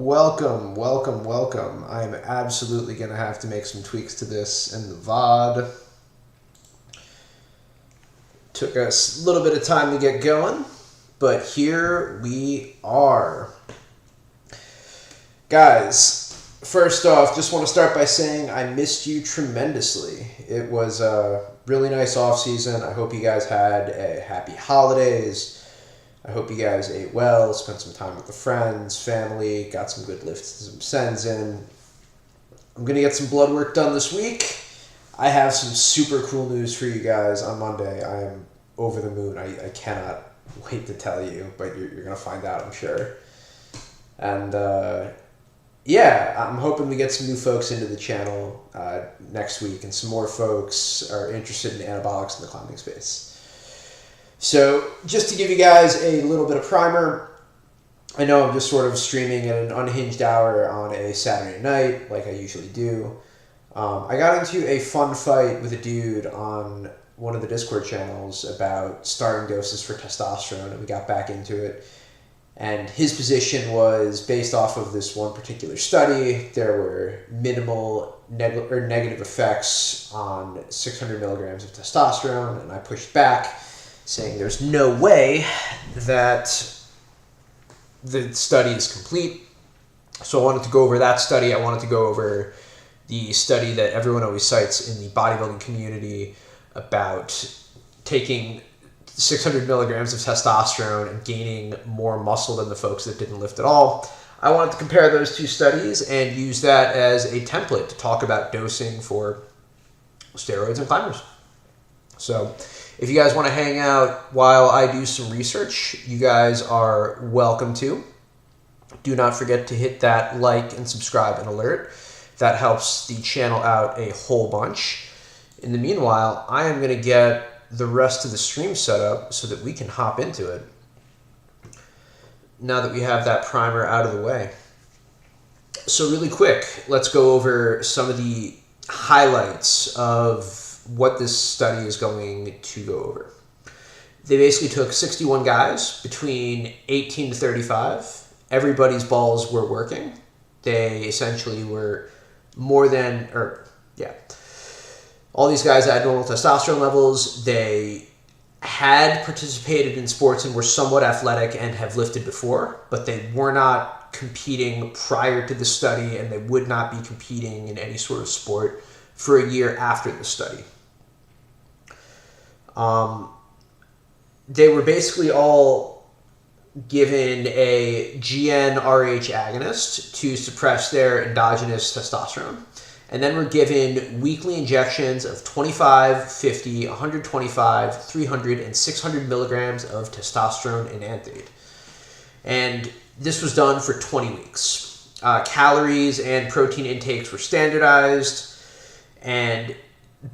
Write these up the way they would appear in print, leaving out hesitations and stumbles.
welcome, welcome, welcome. I'm absolutely going to have to make some tweaks to this in the VOD. Took us a little bit of time to get going, but here we are. Guys, first off, just want to start by saying I missed you tremendously. It was a really nice off-season. I hope you guys had a happy holidays. I hope you guys ate well, spent some time with the friends, family, got some good lifts, some sends in. I'm going to get some blood work done this week. I have some super cool news for you guys on Monday. I am over the moon. I cannot wait to tell you, but you're going to find out, I'm sure. And I'm hoping we get some new folks into the channel next week, and some more folks are interested in anabolics in the climbing space. So just to give you guys a little bit of primer, I know I'm just sort of streaming at an unhinged hour on a Saturday night like I usually do. I got into a fun fight with a dude on one of the Discord channels about starting doses for testosterone, and we got back into it. And his position was based off of this one particular study. There were minimal negative effects on 600 milligrams of testosterone, and I pushed back, saying there's no way that the study is complete. So I wanted to go over that study. I wanted to go over the study that everyone always cites in the bodybuilding community about taking 600 milligrams of testosterone and gaining more muscle than the folks that didn't lift at all. I wanted to compare those two studies and use that as a template to talk about dosing for steroids and climbers. So if you guys want to hang out while I do some research, you guys are welcome to. Do not forget to hit that like and subscribe and alert. That helps the channel out a whole bunch. In the meanwhile, I am going to get the rest of the stream set up so that we can hop into it now that we have that primer out of the way. So really quick, let's go over some of the highlights of what this study is going to go over. They basically took 61 guys between 18 to 35. Everybody's balls were working. They essentially were all these guys had normal testosterone levels. They had participated in sports and were somewhat athletic and have lifted before, but they were not competing prior to the study, and they would not be competing in any sort of sport for a year after the study. They were basically all given a GnRH agonist to suppress their endogenous testosterone, and then were given weekly injections of 25, 50, 125, 300, and 600 milligrams of testosterone enanthate. And this was done for 20 weeks. Calories and protein intakes were standardized, and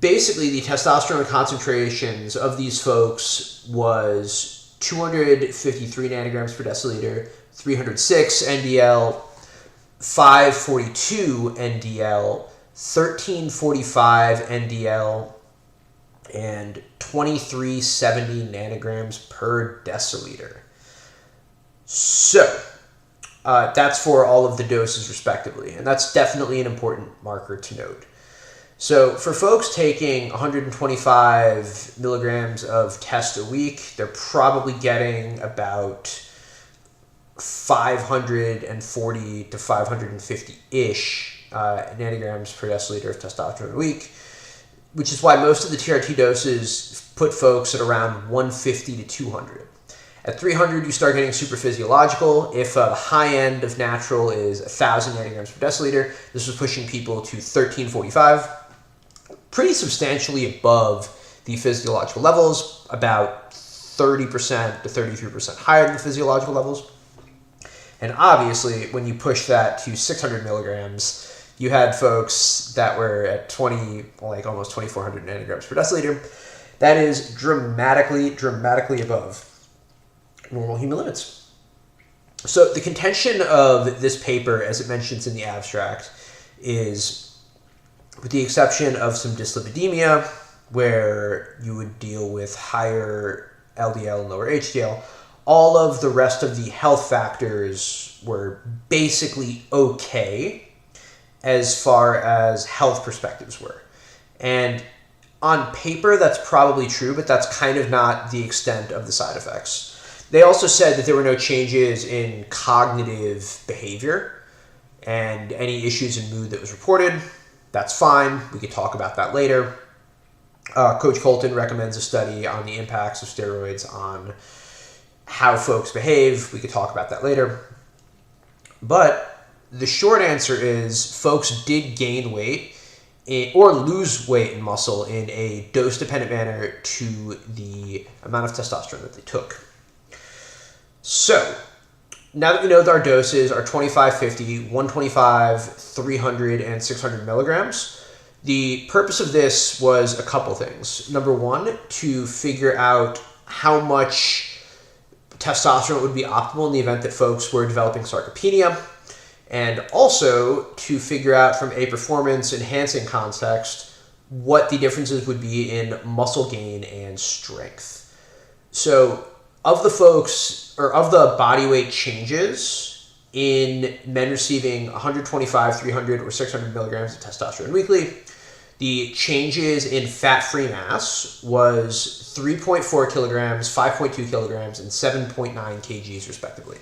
basically the testosterone concentrations of these folks was 253 nanograms per deciliter, 306 NDL, 542 NDL, 1345 NDL, and 2370 nanograms per deciliter. So that's for all of the doses respectively, and that's definitely an important marker to note. So for folks taking 125 milligrams of test a week, they're probably getting about 540 to 550-ish nanograms per deciliter of testosterone a week, which is why most of the TRT doses put folks at around 150 to 200. At 300, you start getting super physiological. If the high end of natural is 1,000 nanograms per deciliter, this was pushing people to 1345. Pretty substantially above the physiological levels, about 30% to 33% higher than the physiological levels. And obviously, when you push that to 600 milligrams, you had folks that were at almost 2,400 nanograms per deciliter. That is dramatically above normal human limits. So the contention of this paper, as it mentions in the abstract, is, with the exception of some dyslipidemia, where you would deal with higher LDL and lower HDL, all of the rest of the health factors were basically okay as far as health perspectives were. And on paper, that's probably true, but that's kind of not the extent of the side effects. They also said that there were no changes in cognitive behavior and any issues in mood that was reported. That's fine. We could talk about that later. Coach Colton recommends a study on the impacts of steroids on how folks behave. We could talk about that later. But the short answer is folks did gain weight or lose weight and muscle in a dose-dependent manner to the amount of testosterone that they took. So, now that we know that our doses are 25, 50, 125, 300, and 600 milligrams, the purpose of this was a couple things. Number one, to figure out how much testosterone would be optimal in the event that folks were developing sarcopenia, and also to figure out from a performance enhancing context what the differences would be in muscle gain and strength. So of the folks, or of the body weight changes in men receiving 125, 300, or 600 milligrams of testosterone weekly, the changes in fat-free mass was 3.4 kilograms, 5.2 kilograms, and 7.9 kgs respectively.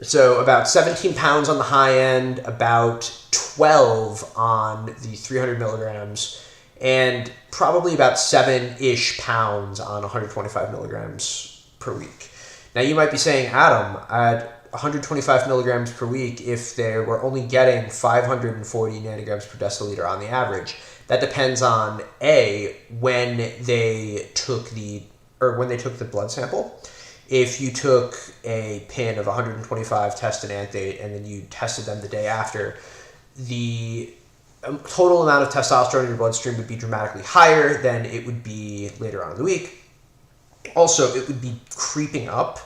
So about 17 pounds on the high end, about 12 on the 300 milligrams, and probably about 7-ish pounds on 125 milligrams per week. Now you might be saying, Adam, at 125 milligrams per week, if they were only getting 540 nanograms per deciliter on the average, that depends on when they took the blood sample. If you took a pin of 125 test and anthdate and then you tested them the day after, the total amount of testosterone in your bloodstream would be dramatically higher than it would be later on in the week. Also, it would be creeping up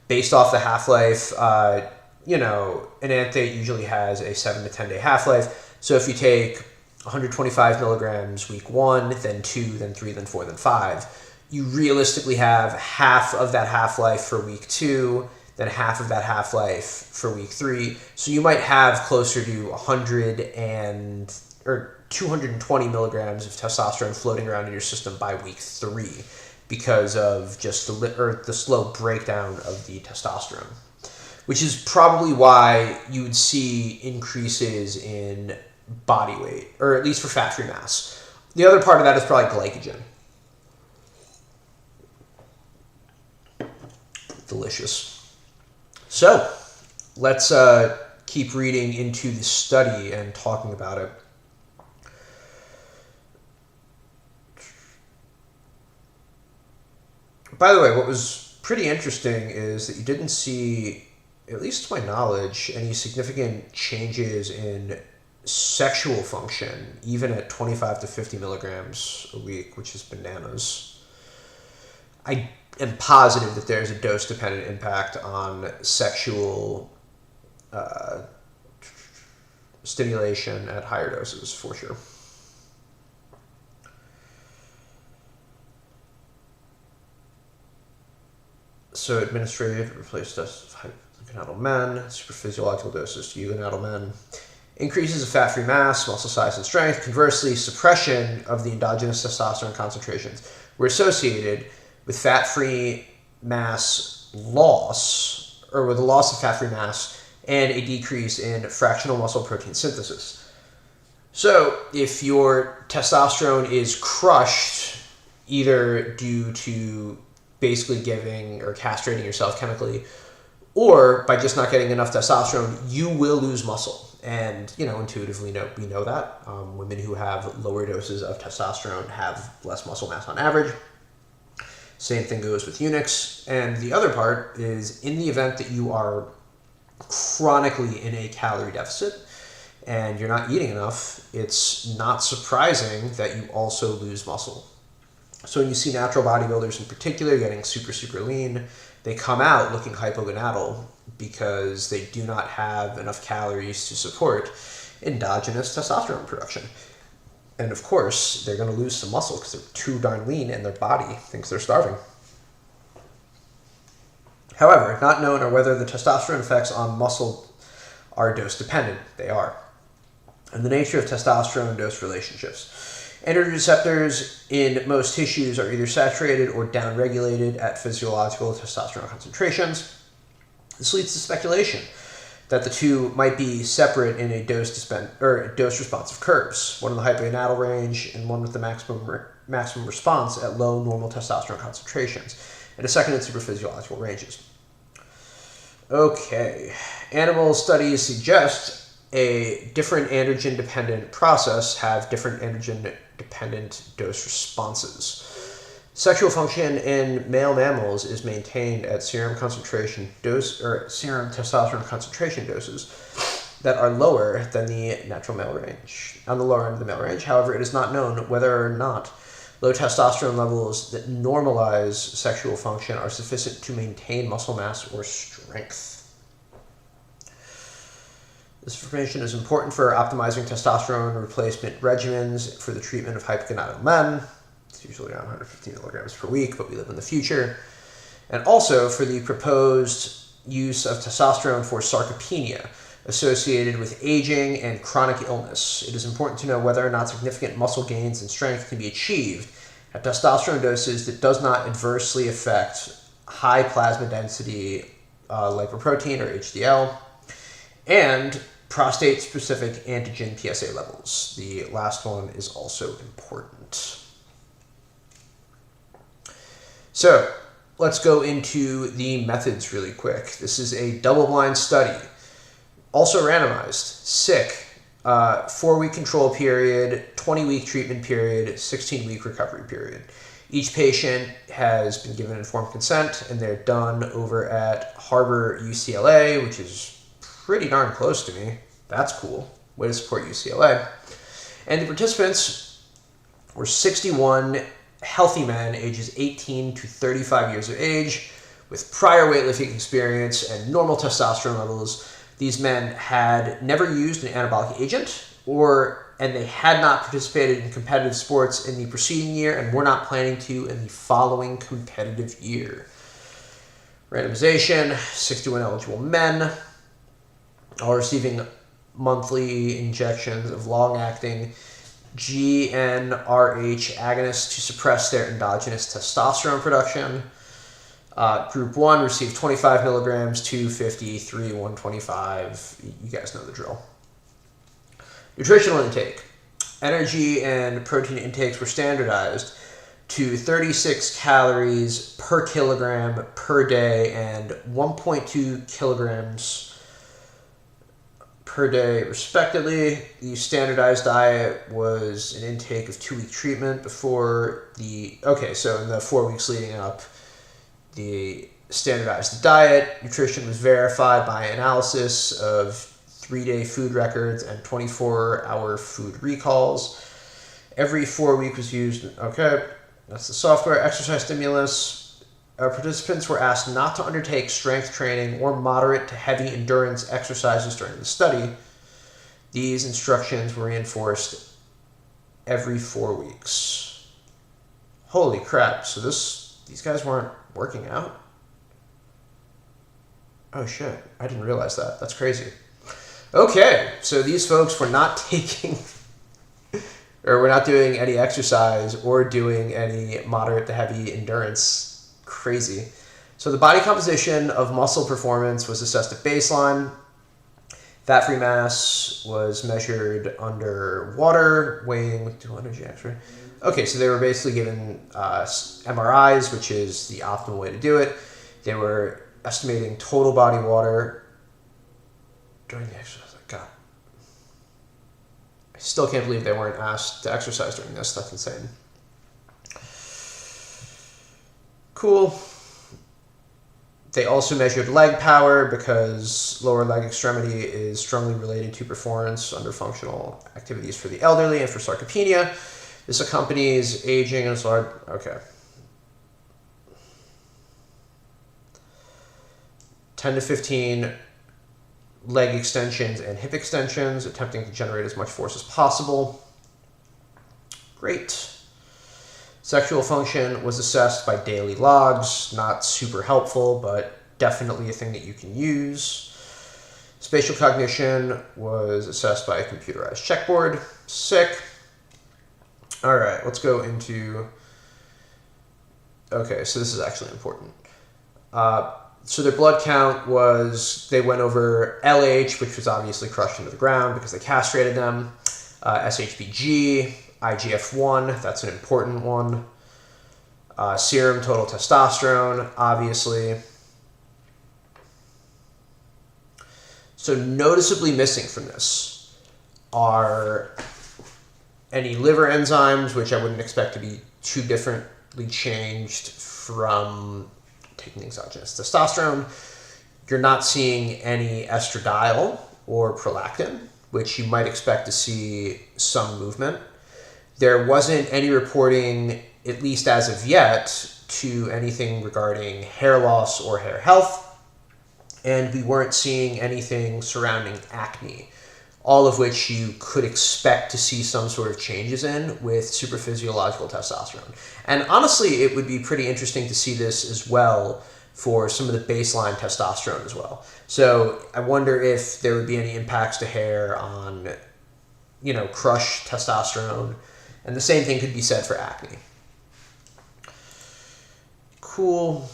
based off the half-life. An anthdate usually has a 7 to 10 day half-life. So if you take 125 milligrams week 1, then 2, then 3, then 4, then 5, you realistically have half of that half-life for week 2, then half of that half-life for week 3. So you might have closer to 220 milligrams of testosterone floating around in your system by week 3 because of just the slow breakdown of the testosterone, which is probably why you would see increases in body weight, or at least for fat-free mass. The other part of that is probably glycogen. Delicious. So let's keep reading into the study and talking about it. By the way, what was pretty interesting is that you didn't see, at least to my knowledge, any significant changes in sexual function, even at 25 to 50 milligrams a week, which is bananas. I am positive that there's a dose-dependent impact on sexual stimulation at higher doses, for sure. So administrative replace doses of hypogonadal men, supraphysiological doses to eugonadal men. Increases of fat-free mass, muscle size, and strength. Conversely, suppression of the endogenous testosterone concentrations were associated with fat-free mass loss, or with a loss of fat-free mass and a decrease in fractional muscle protein synthesis. So if your testosterone is crushed, either due to basically giving or castrating yourself chemically, or by just not getting enough testosterone, you will lose muscle. And, intuitively we know that. Women who have lower doses of testosterone have less muscle mass on average. Same thing goes with eunuchs. And the other part is, in the event that you are chronically in a calorie deficit and you're not eating enough, it's not surprising that you also lose muscle. So when you see natural bodybuilders in particular getting super, super lean, they come out looking hypogonadal because they do not have enough calories to support endogenous testosterone production. And of course, they're going to lose some muscle because they're too darn lean and their body thinks they're starving. However, not known are whether the testosterone effects on muscle are dose-dependent. They are. And the nature of testosterone-dose relationships. Androgen receptors in most tissues are either saturated or downregulated at physiological testosterone concentrations. This leads to speculation that the two might be separate in a dose-responsive curves, one in the hypogonadal range and one with the maximum response at low normal testosterone concentrations, and a second in supraphysiological ranges. Okay, animal studies suggest a different androgen-dependent process have different androgen-dependent dose responses. Sexual function in male mammals is maintained at serum testosterone concentration doses that are lower than the natural male range, on the lower end of the male range. However, it is not known whether or not low testosterone levels that normalize sexual function are sufficient to maintain muscle mass or strength. This information is important for optimizing testosterone replacement regimens for the treatment of hypogonadal men. It's usually around 150 milligrams per week, but we live in the future. And also for the proposed use of testosterone for sarcopenia associated with aging and chronic illness. It is important to know whether or not significant muscle gains and strength can be achieved at testosterone doses that does not adversely affect high plasma density lipoprotein or HDL and prostate-specific antigen PSA levels. The last one is also important. So let's go into the methods really quick. This is a double-blind study, also randomized, sick, 4-week control period, 20-week treatment period, 16-week recovery period. Each patient has been given informed consent, and they're done over at Harbor UCLA, which is pretty darn close to me. That's cool. Way to support UCLA. And the participants were 61 healthy men ages 18 to 35 years of age with prior weightlifting experience and normal testosterone levels. These men had never used an anabolic agent and they had not participated in competitive sports in the preceding year and were not planning to in the following competitive year. Randomization, 61 eligible men, all receiving monthly injections of long-acting GnRH agonists to suppress their endogenous testosterone production. Group 1 received 25 milligrams, 250, 3, 125. You guys know the drill. Nutritional intake. Energy and protein intakes were standardized to 36 calories per kilogram per day and 1.2 kilograms per day, respectively. The standardized diet was an intake of 2-week treatment before so in the 4 weeks leading up, the standardized diet. Nutrition was verified by analysis of 3-day food records and 24-hour food recalls. Every 4 week was used. Okay, that's the software. Exercise stimulus. Participants were asked not to undertake strength training or moderate to heavy endurance exercises during the study. These instructions were reinforced every 4 weeks. Holy crap. So these guys weren't working out? Oh shit. I didn't realize that. That's crazy. Okay. So these folks were not taking or were not doing any exercise or doing any moderate to heavy endurance. Crazy. So the body composition of muscle performance was assessed at baseline. Fat-free mass was measured under water, weighing with 200 X-ray. Okay, so they were basically given MRIs, which is the optimal way to do it. They were estimating total body water during the exercise. God, I still can't believe they weren't asked to exercise during this. That's insane. Cool. They also measured leg power because lower leg extremity is strongly related to performance under functional activities for the elderly and for sarcopenia. This accompanies aging and okay. 10 to 15 leg extensions and hip extensions, attempting to generate as much force as possible. Great. Sexual function was assessed by daily logs, not super helpful, but definitely a thing that you can use. Spatial cognition was assessed by a computerized checkboard. Sick. All right, let's go into... Okay, so this is actually important. So their blood count was, they went over LH, which was obviously crushed into the ground because they castrated them, SHBG, IGF-1, that's an important one, serum total testosterone, obviously. So noticeably missing from this are any liver enzymes, which I wouldn't expect to be too differently changed from taking exogenous testosterone. You're not seeing any estradiol or prolactin, which you might expect to see some movement. There wasn't any reporting, at least as of yet, to anything regarding hair loss or hair health. And we weren't seeing anything surrounding acne, all of which you could expect to see some sort of changes in with supraphysiological testosterone. And honestly, it would be pretty interesting to see this as well for some of the baseline testosterone as well. So I wonder if there would be any impacts to hair on, crush testosterone. And the same thing could be said for acne. Cool.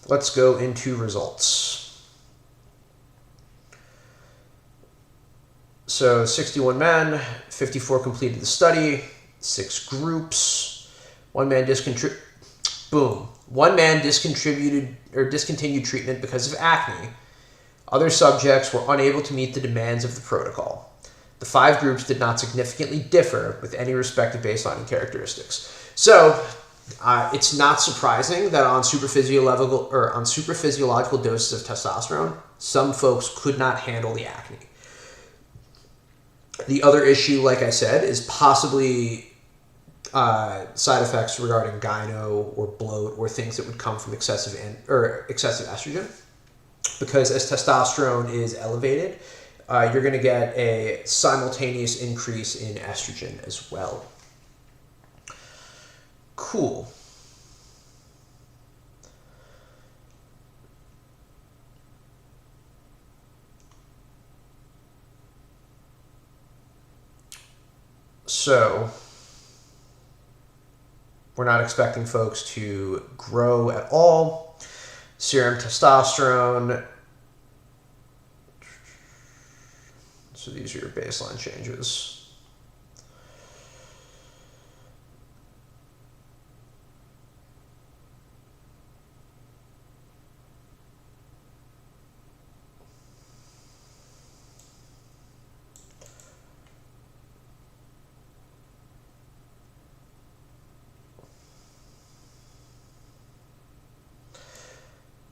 Let's go into results. So 61 men, 54 completed the study, 6 groups, one man discontinued treatment because of acne. Other subjects were unable to meet the demands of the protocol. The 5 groups did not significantly differ with any respect to baseline characteristics. So it's not surprising that on supraphysiological doses of testosterone, some folks could not handle the acne. The other issue, like I said, is possibly side effects regarding gyno or bloat or things that would come from excessive estrogen. Because as testosterone is elevated, you're going to get a simultaneous increase in estrogen as well. Cool. So we're not expecting folks to grow at all. Serum testosterone. So these are your baseline changes.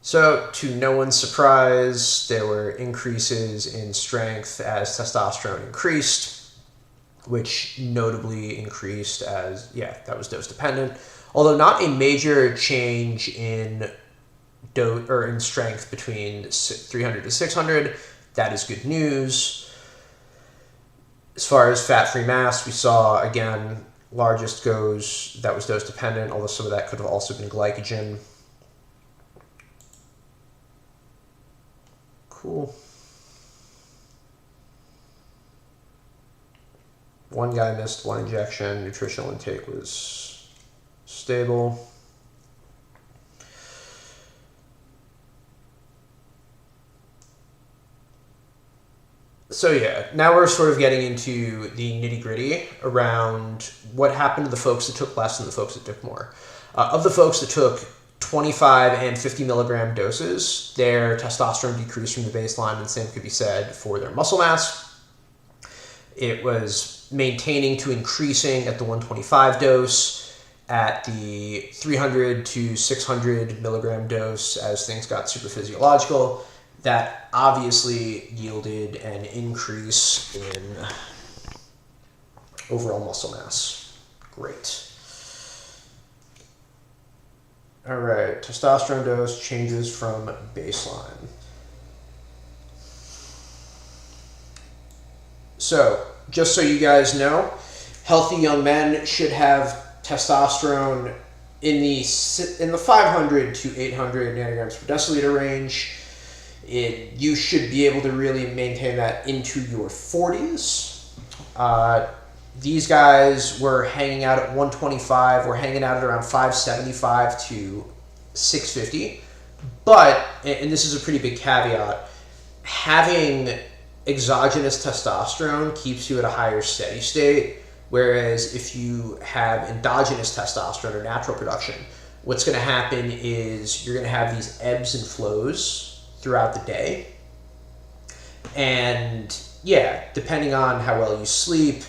So, to no one's surprise, there were increases in strength as testosterone increased, which notably increased as, that was dose dependent. Although not a major change in in strength between 300 to 600, that is good news. As far as fat-free mass, we saw, again, largest goes, that was dose dependent, although some of that could have also been glycogen. Cool. One guy missed one injection. Nutritional intake was stable. So now we're sort of getting into the nitty-gritty around what happened to the folks that took less and the folks that took more. Of the folks that took 25 and 50 milligram doses, their testosterone decreased from the baseline, and the same could be said for their muscle mass. It was maintaining to increasing at the 125 dose, at the 300 to 600 milligram dose as things got super physiological. That obviously yielded an increase in overall muscle mass. Great. All right, testosterone dose changes from baseline. So, just so you guys know, healthy young men should have testosterone in the 500 to 800 nanograms per deciliter range. You should be able to really maintain that into your 40s. These guys were hanging out at 125. We're hanging out at around 575 to 650. But, and this is a pretty big caveat, having exogenous testosterone keeps you at a higher steady state, whereas if you have endogenous testosterone or natural production, what's going to happen is you're going to have these ebbs and flows throughout the day. And yeah, depending on how well you sleep,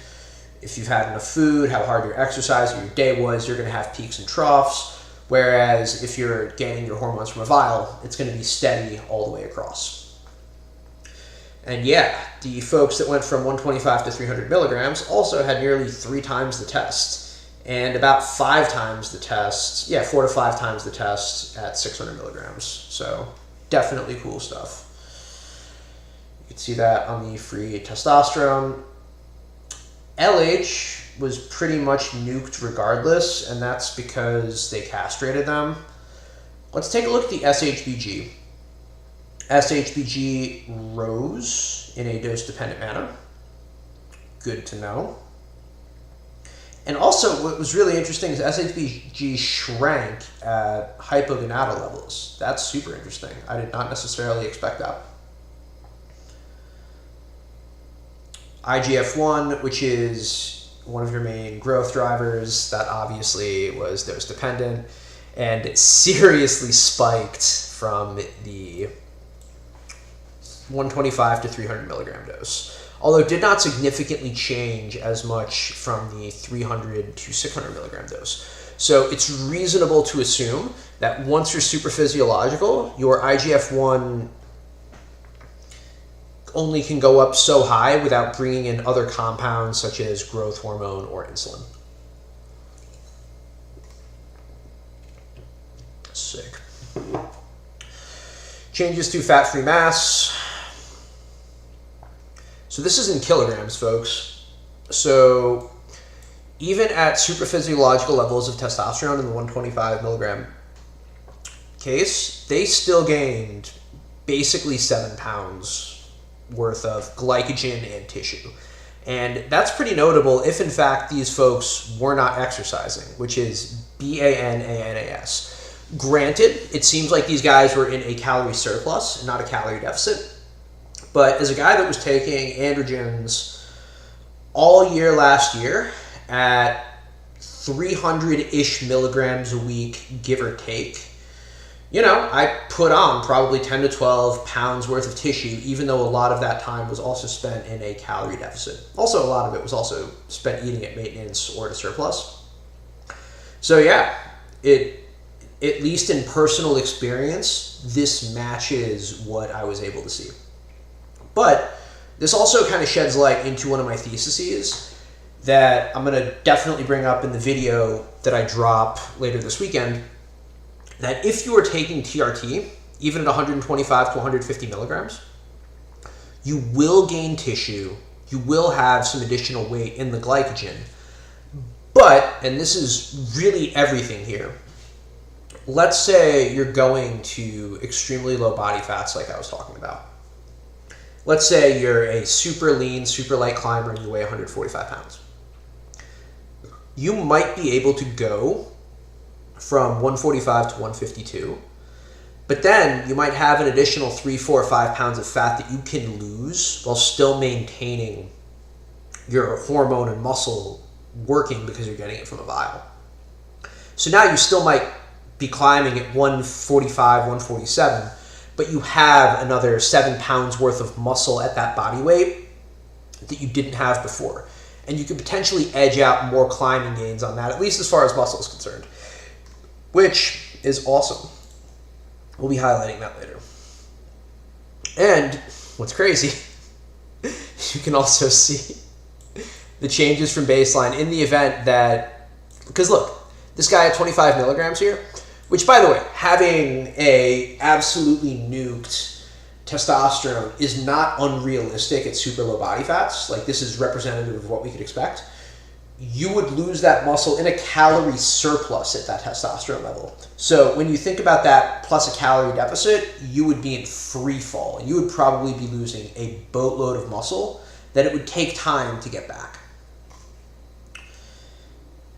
if you've had enough food, how hard your exercise or your day was, you're going to have peaks and troughs. Whereas if you're getting your hormones from a vial, it's going to be steady all the way across. And yeah, the folks that went from 125 to 300 milligrams also had nearly 3 times the test, and about 5 times the test, 4 to 5 times the test at 600 milligrams. So definitely cool stuff. You can see that on the free testosterone. LH was pretty much nuked regardless, and that's because they castrated them. Let's take a look at the SHBG. SHBG rose in a dose-dependent manner. Good to know. And also, what was really interesting is SHBG shrank at hypogonadal levels. That's super interesting. I did not necessarily expect that. IGF-1, which is one of your main growth drivers, that obviously was dose dependent, and it seriously spiked from the 125 to 300 milligram dose, although it did not significantly change as much from the 300 to 600 milligram dose. So it's reasonable to assume that once you're super physiological, your IGF-1 only can go up so high without bringing in other compounds such as growth hormone or insulin. Sick. Changes to fat-free mass. So this is in kilograms, folks. So even at super physiological levels of testosterone in the 125 milligram case, they still gained basically 7 pounds worth of glycogen and tissue. And that's pretty notable if in fact these folks were not exercising, which is BANANAS. Granted, it seems like these guys were in a calorie surplus and not a calorie deficit, but as a guy that was taking androgens all year last year at 300-ish milligrams a week, give or take, you know, I put on probably 10 to 12 pounds worth of tissue, even though a lot of that time was also spent in a calorie deficit. Also, a lot of it was also spent eating at maintenance or at a surplus. So yeah, at least in personal experience, this matches what I was able to see. But this also kind of sheds light into one of my theses that I'm going to definitely bring up in the video that I drop later this weekend, that if you are taking TRT, even at 125 to 150 milligrams, you will gain tissue, you will have some additional weight in the glycogen. But, and this is really everything here, let's say you're going to extremely low body fats like I was talking about. Let's say you're a super lean, super light climber and you weigh 145 pounds. You might be able to go from 145 to 152, but then you might have an additional 3, 4, 5 pounds of fat that you can lose while still maintaining your hormone and muscle working because you're getting it from a vial. So now you still might be climbing at 145, 147, but you have another 7 pounds worth of muscle at that body weight that you didn't have before. And you could potentially edge out more climbing gains on that, at least as far as muscle is concerned, which is awesome. We'll be highlighting that later. And what's crazy, you can also see the changes from baseline in the event that, because look, this guy at 25 milligrams here, which by the way, having a absolutely nuked testosterone is not unrealistic at super low body fats. Like, this is representative of what we could expect. you would lose that muscle in a calorie surplus at that testosterone level. So when you think about that plus a calorie deficit, you would be in free fall. You would probably be losing a boatload of muscle that it would take time to get back.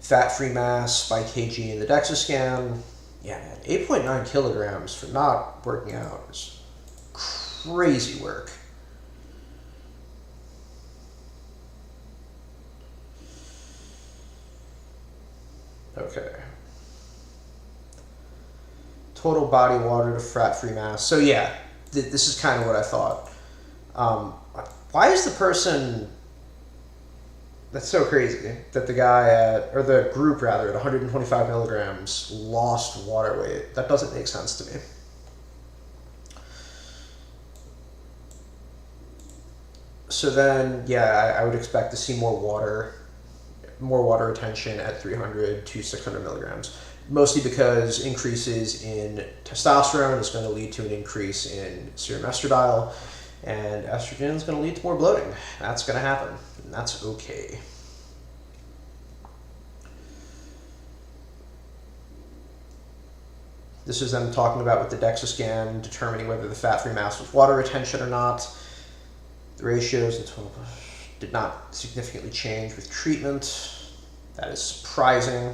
Fat-free mass by kg in the DEXA scan. Yeah, man, 8.9 kilograms for not working out is crazy work. Okay. Total body water to fat-free mass. So yeah, this is kind of what I thought. Why is the person... That's so crazy that the guy at, or the group rather, at 125 milligrams lost water weight. That doesn't make sense to me. So then, yeah, I would expect to see more water retention at 300 to 600 milligrams. Mostly because increases in testosterone is going to lead to an increase in serum estradiol, and estrogen is going to lead to more bloating. That's going to happen, and that's okay. This is them talking about with the DEXA scan, determining whether the fat-free mass was water retention or not. The ratios did not significantly change with treatment. That is surprising.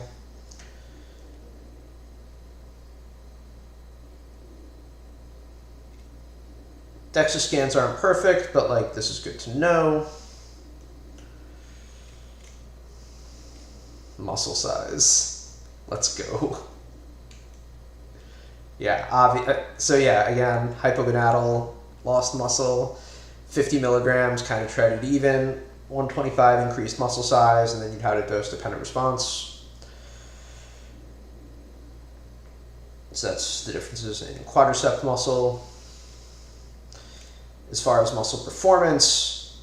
DEXA scans aren't perfect, but like this is good to know. Muscle size. Let's go. Yeah, so yeah, again, hypogonadal, lost muscle, 50 milligrams, kind of treaded even, 125 increased muscle size, and then you'd have a dose-dependent response. So that's the differences in quadricep muscle. As far as muscle performance,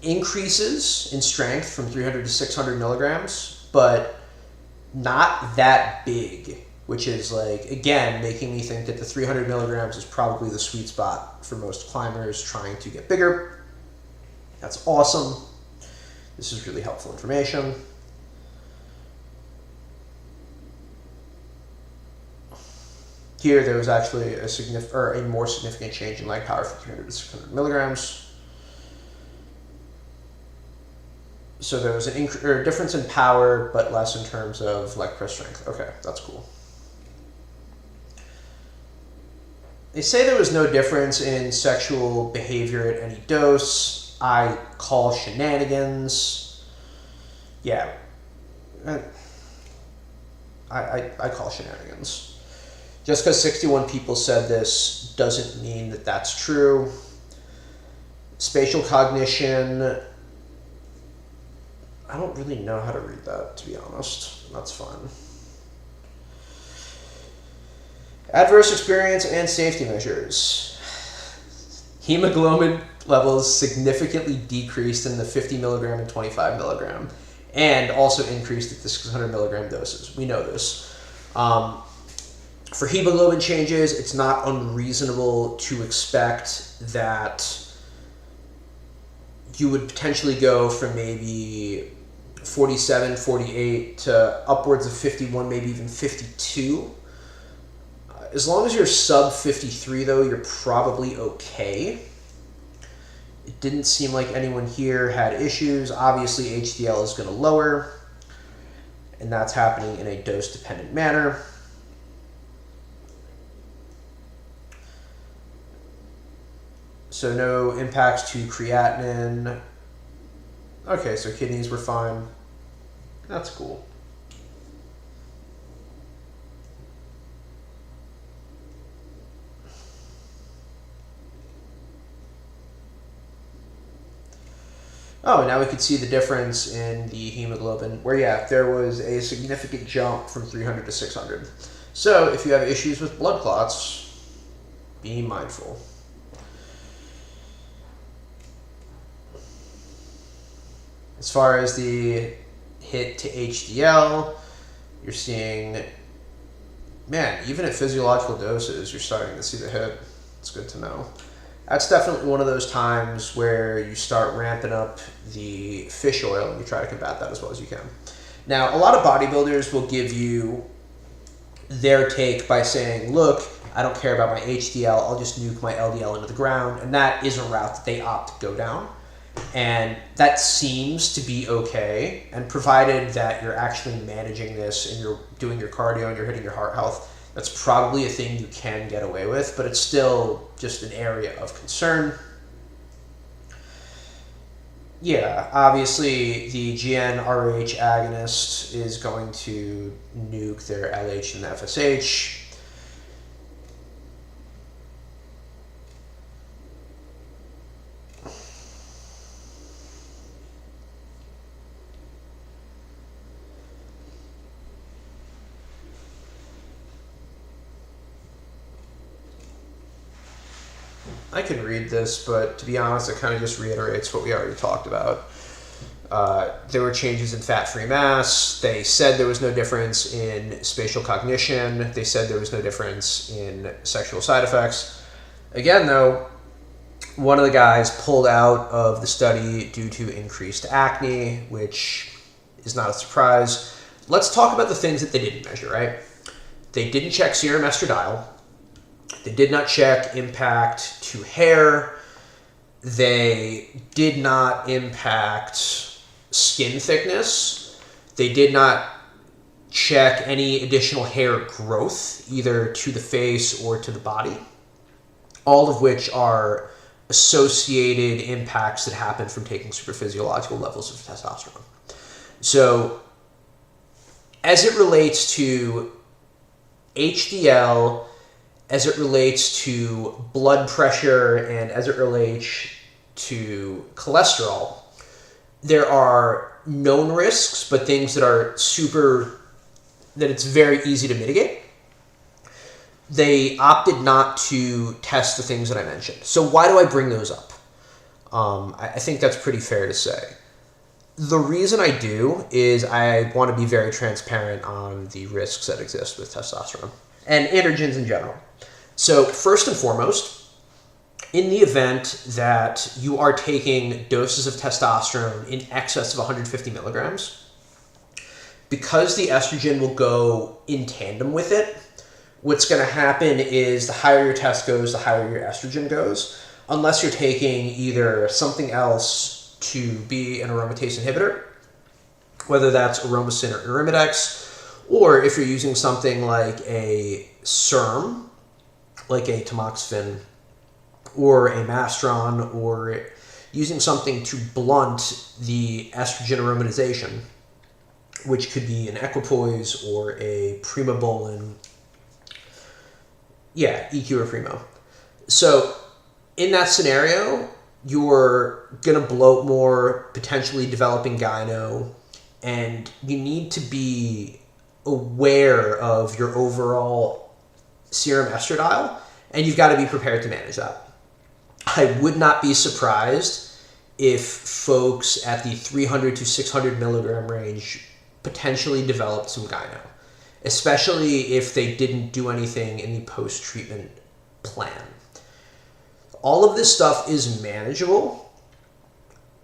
increases in strength from 300 to 600 milligrams, but not that big, which is like, again, making me think that the 300 milligrams is probably the sweet spot for most climbers trying to get bigger. That's awesome. This is really helpful information. Here, there was actually a more significant change in leg power from 300 to 600 milligrams. So there was a difference in power, but less in terms of leg press strength. Okay, that's cool. They say there was no difference in sexual behavior at any dose. I call shenanigans. Yeah. I call shenanigans. Just because 61 people said this doesn't mean that that's true. Spatial cognition, I don't really know how to read that, to be honest. That's fine. Adverse experience and safety measures. Hemoglobin levels significantly decreased in the 50 milligram and 25 milligram, and also increased at the 600 milligram doses. We know this. For hemoglobin changes, it's not unreasonable to expect that you would potentially go from maybe 47, 48 to upwards of 51, maybe even 52. As long as you're sub 53, though, you're probably okay. It didn't seem like anyone here had issues. Obviously, HDL is going to lower, and that's happening in a dose-dependent manner. So no impacts to creatinine. Okay, so kidneys were fine. That's cool. Oh, and now we could see the difference in the hemoglobin, where, yeah, there was a significant jump from 300 to 600. So if you have issues with blood clots, be mindful. As far as the hit to HDL, you're seeing, man, even at physiological doses, you're starting to see the hit. It's good to know. that's definitely one of those times where you start ramping up the fish oil and you try to combat that as well as you can. Now, a lot of bodybuilders will give you their take by saying, look, I don't care about my HDL, I'll just nuke my LDL into the ground, and that is a route that they opt to go down. And that seems to be okay, and provided that you're actually managing this and you're doing your cardio and you're hitting your heart health, that's probably a thing you can get away with, but it's still just an area of concern. Yeah, obviously the GnRH agonist is going to nuke their LH and FSH. I can read this, but to be honest, it kind of just reiterates what we already talked about. There were changes in fat-free mass. They said there was no difference in spatial cognition. They said there was no difference in sexual side effects. Again, though, one of the guys pulled out of the study due to increased acne, which is not a surprise. Let's talk about the things that they didn't measure, right? They didn't check serum estradiol. They did not check impact to hair. They did not impact skin thickness. They did not check any additional hair growth, either to the face or to the body, all of which are associated impacts that happen from taking supraphysiological levels of testosterone. So, as it relates to HDL, as it relates to blood pressure, and as it relates to cholesterol, there are known risks, but things that are that it's very easy to mitigate. They opted not to test the things that I mentioned. So why do I bring those up? I think that's pretty fair to say. The reason I do is I want to be very transparent on the risks that exist with testosterone and androgens in general. So first and foremost, in the event that you are taking doses of testosterone in excess of 150 milligrams, because the estrogen will go in tandem with it, what's going to happen is the higher your test goes, the higher your estrogen goes, unless you're taking either something else to be an aromatase inhibitor, whether that's aromasin or Arimidex, or if you're using something like a SERM, like a tamoxifen or a Mastron, or using something to blunt the estrogen aromatization, which could be an equipoise or a primobolan. Yeah, EQ or primo. So in that scenario, you're going to bloat more, potentially developing gyno, and you need to be aware of your overall serum estradiol, and you've got to be prepared to manage that. I would not be surprised if folks at the 300 to 600 milligram range potentially developed some gyno, especially if they didn't do anything in the post-treatment plan. All of this stuff is manageable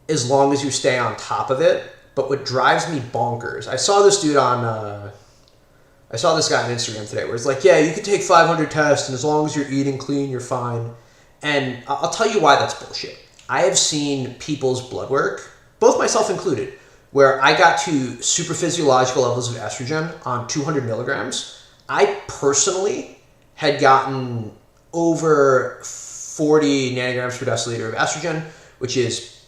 as long as you stay on top of it, but what drives me bonkers, I saw this guy on Instagram today where it's like, yeah, you could take 500 tests, and as long as you're eating clean, you're fine. And I'll tell you why that's bullshit. I have seen people's blood work, both myself included, where I got to supraphysiological levels of estrogen on 200 milligrams. I personally had gotten over 40 nanograms per deciliter of estrogen, which is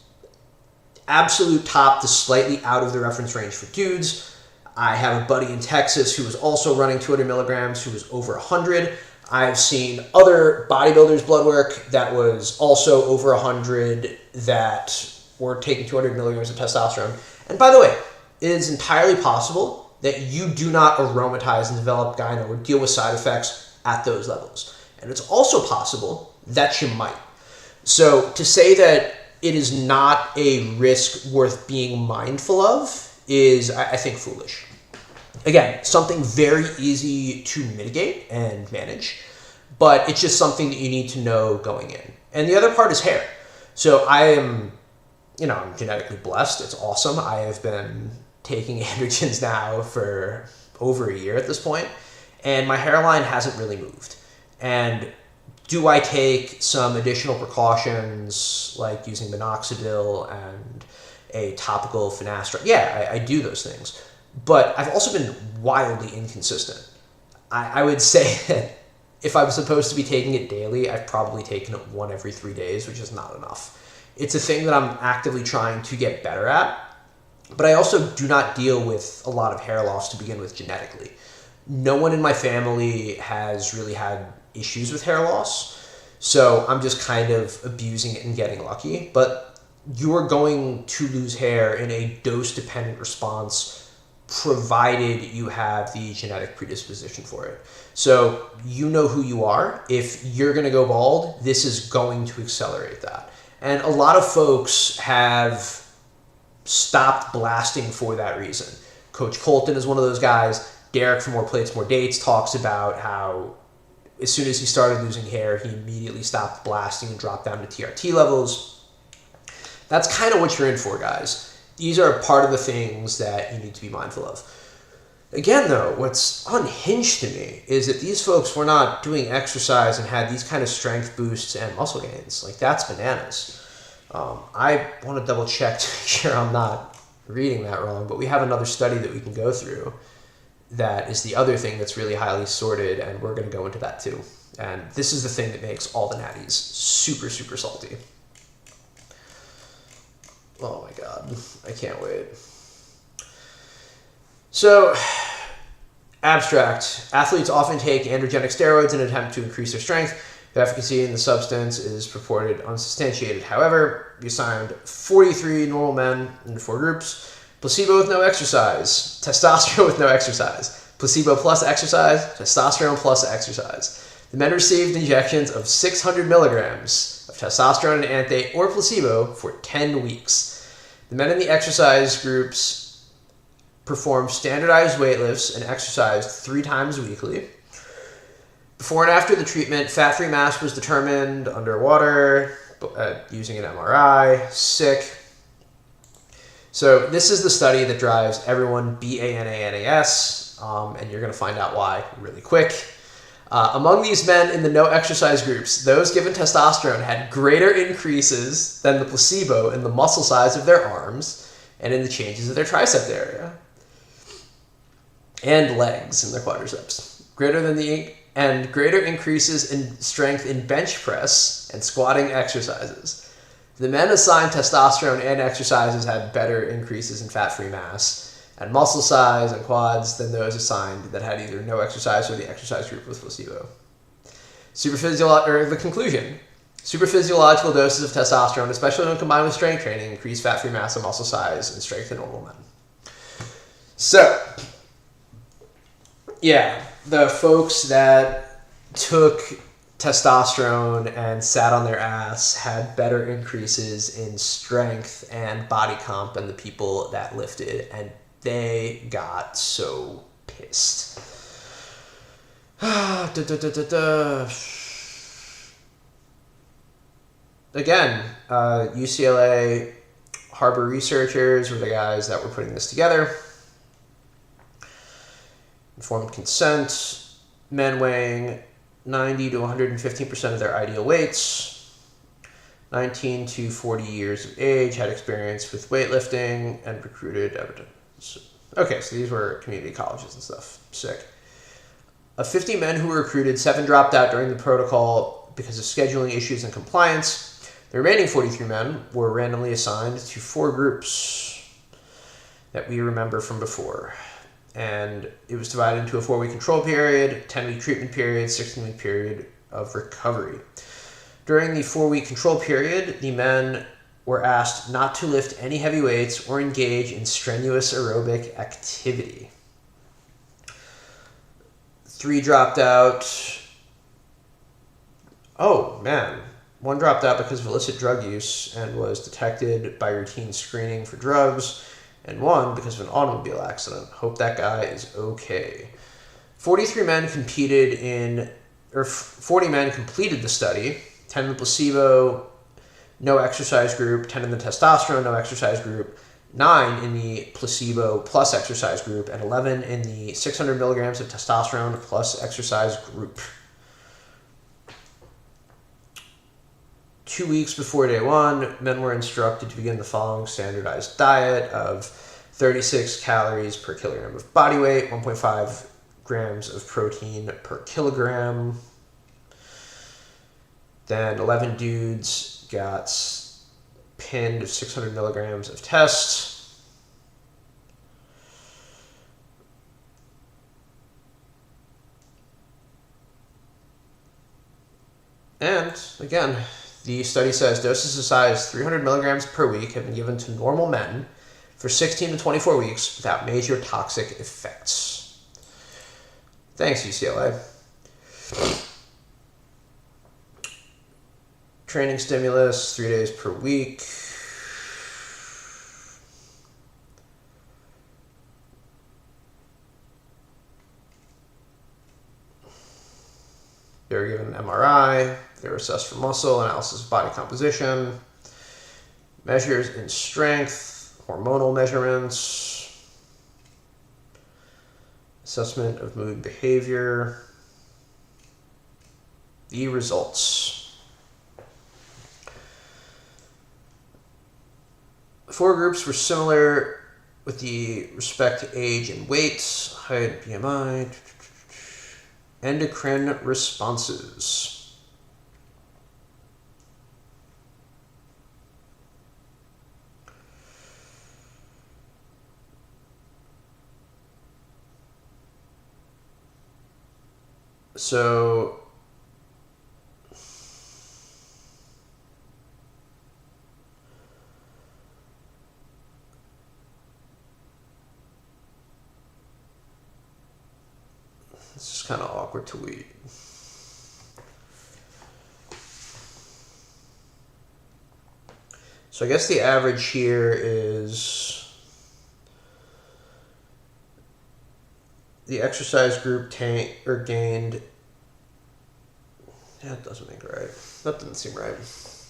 absolute top to slightly out of the reference range for dudes. I have a buddy in Texas who was also running 200 milligrams, who was over 100. I've seen other bodybuilders' blood work that was also over 100 that were taking 200 milligrams of testosterone. And by the way, it is entirely possible that you do not aromatize and develop gyno or deal with side effects at those levels. And it's also possible that you might. So to say that it is not a risk worth being mindful of is, I think, foolish. Again, something very easy to mitigate and manage, but it's just something that you need to know going in. And the other part is hair. So I am, I'm genetically blessed. It's awesome. I have been taking androgens now for over a year at this point, and my hairline hasn't really moved. And do I take some additional precautions like using minoxidil and a topical finasteride? Yeah, I do those things. But I've also been wildly inconsistent. I would say that if I was supposed to be taking it daily, I've probably taken it 1 every 3 days, which is not enough. It's a thing that I'm actively trying to get better at, but I also do not deal with a lot of hair loss to begin with genetically. No one in my family has really had issues with hair loss, so I'm just kind of abusing it and getting lucky. But you're going to lose hair in a dose-dependent response provided you have the genetic predisposition for it. So you know who you are. If you're going to go bald, this is going to accelerate that. And a lot of folks have stopped blasting for that reason. Coach Colton is one of those guys. Derek from More Plates, More Dates talks about how as soon as he started losing hair, he immediately stopped blasting and dropped down to TRT levels. That's kind of what you're in for, guys. These are part of the things that you need to be mindful of. Again, though, what's unhinged to me is that these folks were not doing exercise and had these kind of strength boosts and muscle gains. Like, that's bananas. I want to double check to make sure I'm not reading that wrong, but we have another study that we can go through that is the other thing that's really highly sorted, and we're going to go into that too. And this is the thing that makes all the natties super, super salty. Oh my God, I can't wait. So, abstract. Athletes often take androgenic steroids in an attempt to increase their strength. The efficacy in the substance is purported unsubstantiated. However, we assigned 43 normal men into 4 groups. Placebo with no exercise, testosterone with no exercise, placebo plus exercise, testosterone plus exercise. The men received injections of 600 milligrams of testosterone and anthate or placebo for 10 weeks. The men in the exercise groups performed standardized weight lifts and exercised 3 times weekly. Before and after the treatment, fat-free mass was determined underwater using an MRI. Sick. So this is the study that drives everyone BANANAS, and you're going to find out why really quick. Among these men in the no exercise groups, those given testosterone had greater increases than the placebo in the muscle size of their arms and in the changes of their tricep area and legs in their quadriceps. Greater increases in strength in bench press and squatting exercises. The men assigned testosterone and exercises had better increases in fat-free mass and muscle size and quads than those assigned that had either no exercise or the exercise group with placebo. The conclusion. Superphysiological doses of testosterone, especially when combined with strength training, increase fat-free mass and muscle size and strength in normal men. So, yeah, the folks that took testosterone and sat on their ass had better increases in strength and body comp than the people that lifted, and they got so pissed. Again, UCLA Harbor researchers were the guys that were putting this together. Informed consent, men weighing 90 to 115% of their ideal weights, 19 to 40 years of age, had experience with weightlifting, and recruited. Okay, so these were community colleges and stuff. Sick. Of 50 men who were recruited, 7 dropped out during the protocol because of scheduling issues and compliance. The remaining 43 men were randomly assigned to 4 groups that we remember from before. And it was divided into a 4-week control period, 10-week treatment period, 16-week period of recovery. During the 4-week control period, the men were asked not to lift any heavy weights or engage in strenuous aerobic activity. 3 dropped out. Oh, man. 1 dropped out because of illicit drug use and was detected by routine screening for drugs, and 1 because of an automobile accident. Hope that guy is okay. 40 men completed the study, 10 in the placebo, no exercise group, 10 in the testosterone, no exercise group, 9 in the placebo plus exercise group, and 11 in the 600 milligrams of testosterone plus exercise group. 2 weeks before day 1, men were instructed to begin the following standardized diet of 36 calories per kilogram of body weight, 1.5 grams of protein per kilogram. Then 11 dudes got pinned of 600 milligrams of test. And again, the study says doses of size 300 milligrams per week have been given to normal men for 16 to 24 weeks without major toxic effects. Thanks, UCLA. Training stimulus, 3 days per week. They were given an MRI. They were assessed for muscle, analysis of body composition, measures in strength, hormonal measurements, assessment of mood behavior. The results. The 4 groups were similar with the respect to age and weight, height, BMI, endocrine responses. So this is kind of awkward to read. So I guess the average here is the exercise group gained. Yeah, that doesn't make right. That doesn't seem right.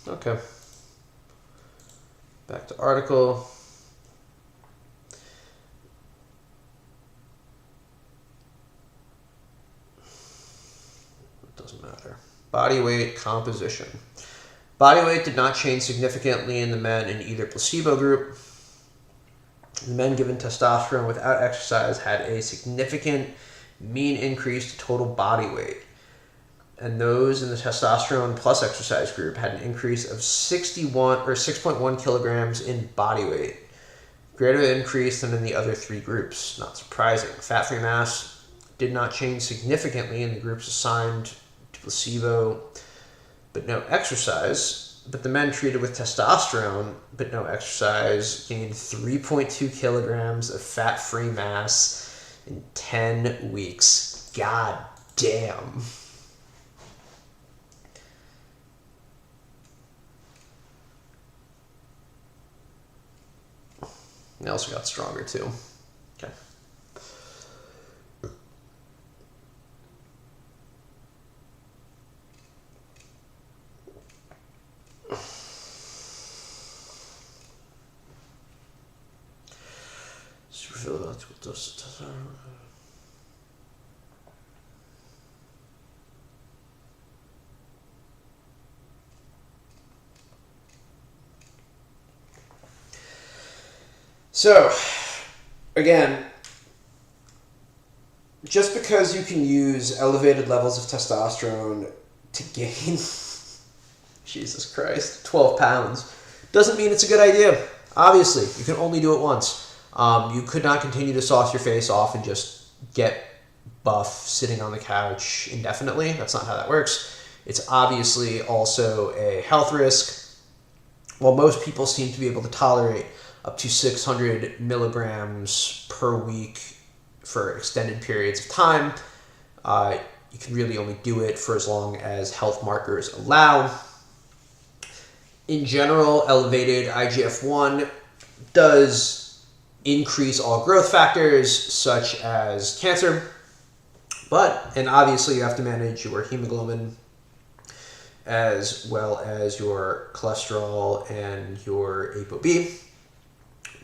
Okay. Back to article. It doesn't matter. Body weight composition. Body weight did not change significantly in the men in either placebo group. The men given testosterone without exercise had a significant mean increase to total body weight. And those in the testosterone plus exercise group had an increase of 6.1 kilograms in body weight. Greater increase than in the other 3 groups. Not surprising. Fat-free mass did not change significantly in the groups assigned to placebo but no exercise. But the men treated with testosterone but no exercise gained 3.2 kilograms of fat-free mass in 10 weeks. God damn. They also got stronger too. Okay. So, again, just because you can use elevated levels of testosterone to gain, Jesus Christ, 12 pounds, doesn't mean it's a good idea. Obviously, you can only do it once. You could not continue to sauce your face off and just get buff sitting on the couch indefinitely. That's not how that works. It's obviously also a health risk. While most people seem to be able to tolerate up to 600 milligrams per week for extended periods of time, you can really only do it for as long as health markers allow. In general, elevated IGF-1 does increase all growth factors such as cancer, and obviously you have to manage your hemoglobin as well as your cholesterol and your ApoB.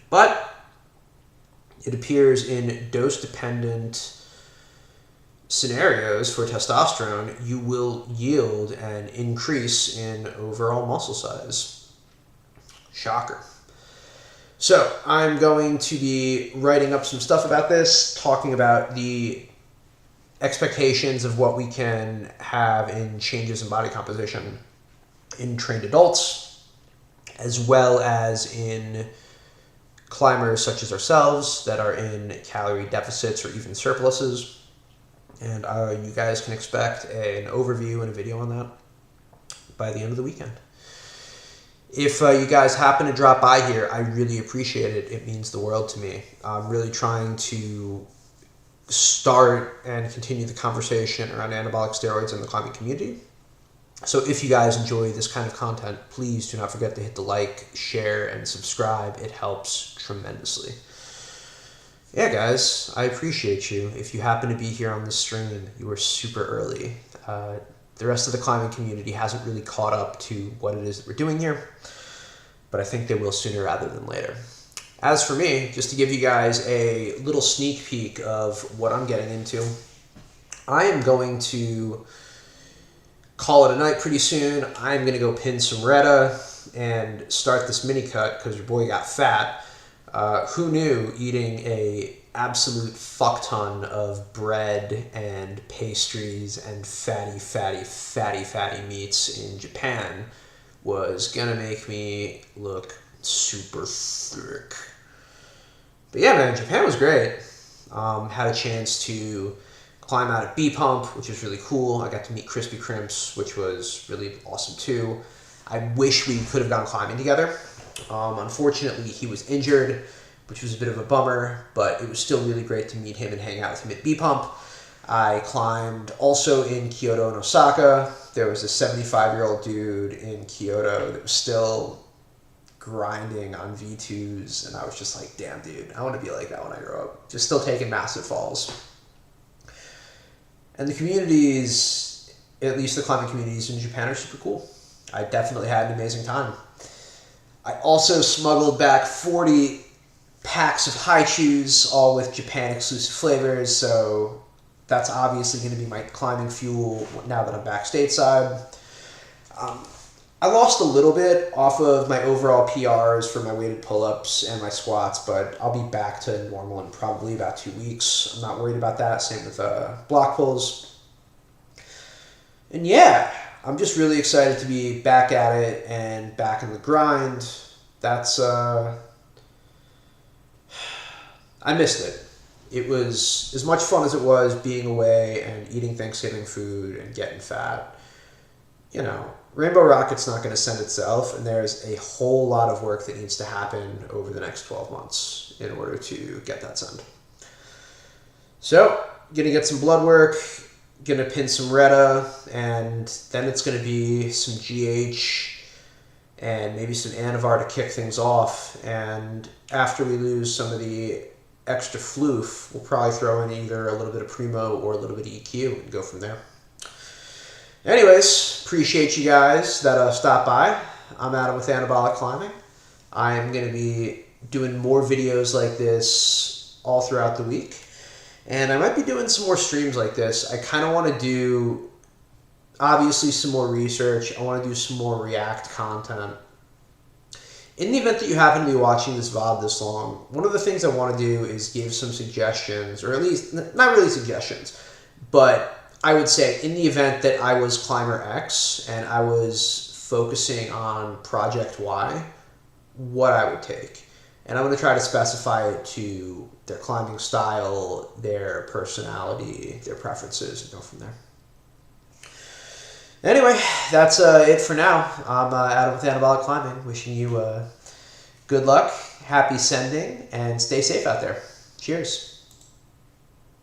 But it appears in dose-dependent scenarios for testosterone, you will yield an increase in overall muscle size. Shocker. So I'm going to be writing up some stuff about this, talking about the expectations of what we can have in changes in body composition in trained adults, as well as in climbers such as ourselves that are in calorie deficits or even surpluses. And you guys can expect an overview and a video on that by the end of the weekend. If you guys happen to drop by here, I really appreciate it. It means the world to me. I'm really trying to start and continue the conversation around anabolic steroids in the climbing community. So if you guys enjoy this kind of content, please do not forget to hit the like, share, and subscribe. It helps tremendously. Yeah, guys, I appreciate you. If you happen to be here on this stream, you are super early. The rest of the climbing community hasn't really caught up to what it is that we're doing here, but I think they will sooner rather than later. As for me, just to give you guys a little sneak peek of what I'm getting into, I am going to call it a night pretty soon. I'm going to go pin some Retta and start this mini cut because your boy got fat. Who knew eating a absolute fuck ton of bread and pastries and fatty meats in Japan was gonna make me look super thick. But yeah, man, Japan was great. Had a chance to climb out at B-Pump, which was really cool. I got to meet Crispy Crimps, which was really awesome too. I wish we could have gone climbing together. Unfortunately, he was injured, which was a bit of a bummer, but it was still really great to meet him and hang out with him at B-Pump. I climbed also in Kyoto and Osaka. There was a 75-year-old dude in Kyoto that was still grinding on V2s, and I was just like, damn, dude, I want to be like that when I grow up. Just still taking massive falls. And the communities, at least the climbing communities in Japan, are super cool. I definitely had an amazing time. I also smuggled back 40 packs of high chews, all with Japan exclusive flavors, so that's obviously going to be my climbing fuel now that I'm back stateside. I lost a little bit off of my overall PRs for my weighted pull-ups and my squats, but I'll be back to normal in probably about 2 weeks. I'm not worried about that. Same with block pulls. And yeah, I'm just really excited to be back at it and back in the grind. That's, I missed it. It was as much fun as it was being away and eating Thanksgiving food and getting fat. You know, Rainbow Rocket's not going to send itself, and there's a whole lot of work that needs to happen over the next 12 months in order to get that send. So, going to get some blood work, going to pin some Retta, and then it's going to be some GH and maybe some Anavar to kick things off. And after we lose some of the extra floof, we'll probably throw in either a little bit of Primo or a little bit of EQ and go from there. Anyways, appreciate you guys that stopped by. I'm Adam with Anabolic Climbing. I am going to be doing more videos like this all throughout the week. And I might be doing some more streams like this. I kind of want to do, obviously, some more research. I want to do some more React content. In the event that you happen to be watching this VOD this long, one of the things I want to do is give some suggestions, or at least, not really suggestions, but I would say in the event that I was Climber X and I was focusing on Project Y, what I would take. And I'm going to try to specify it to their climbing style, their personality, their preferences, and go from there. Anyway, that's it for now. I'm Adam with Anabolic Climbing, wishing you good luck, happy sending, and stay safe out there. Cheers.